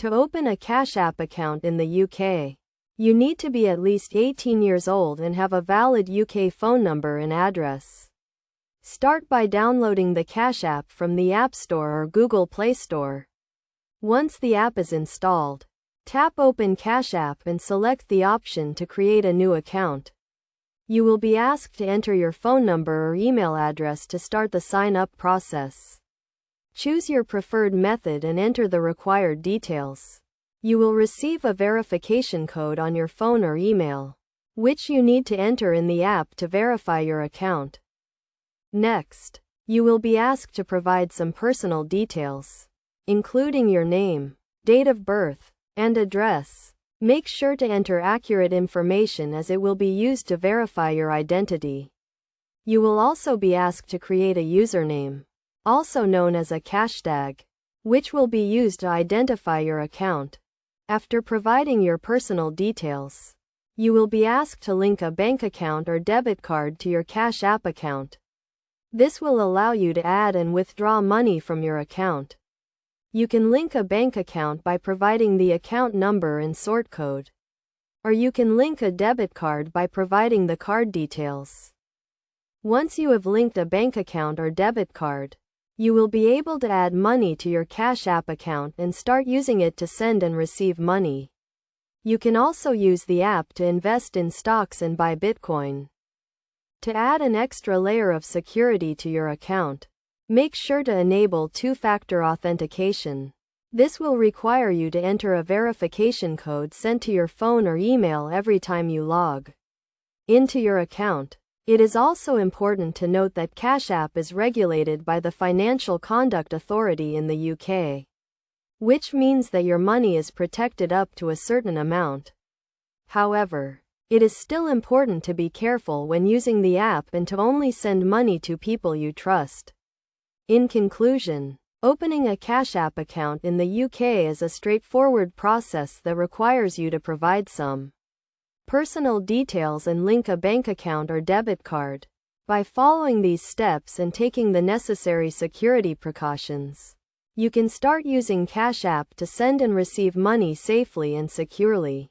To open a Cash App account in the UK, you need to be at least 18 years old and have a valid UK phone number and address. Start by downloading the Cash App from the App Store or Google Play Store. Once the app is installed, tap Open Cash App and select the option to create a new account. You will be asked to enter your phone number or email address to start the sign-up process. Choose your preferred method and enter the required details. You will receive a verification code on your phone or email, which you need to enter in the app to verify your account. Next, you will be asked to provide some personal details, including your name, date of birth, and address. Make sure to enter accurate information as it will be used to verify your identity. You will also be asked to create a username, also known as a hashtag, which will be used to identify your account. After providing your personal details, you will be asked to link a bank account or debit card to your Cash App account. This will allow you to add and withdraw money from your account. You can link a bank account by providing the account number and sort code, or you can link a debit card by providing the card details. Once you have linked a bank account or debit card, you will be able to add money to your Cash App account and start using it to send and receive money. You can also use the app to invest in stocks and buy Bitcoin. To add an extra layer of security to your account, make sure to enable two-factor authentication. This will require you to enter a verification code sent to your phone or email every time you log into your account. It is also important to note that Cash App is regulated by the Financial Conduct Authority in the UK, which means that your money is protected up to a certain amount. However, it is still important to be careful when using the app and to only send money to people you trust. In conclusion, opening a Cash App account in the UK is a straightforward process that requires you to provide some personal details and link a bank account or debit card. By following these steps and taking the necessary security precautions, you can start using Cash App to send and receive money safely and securely.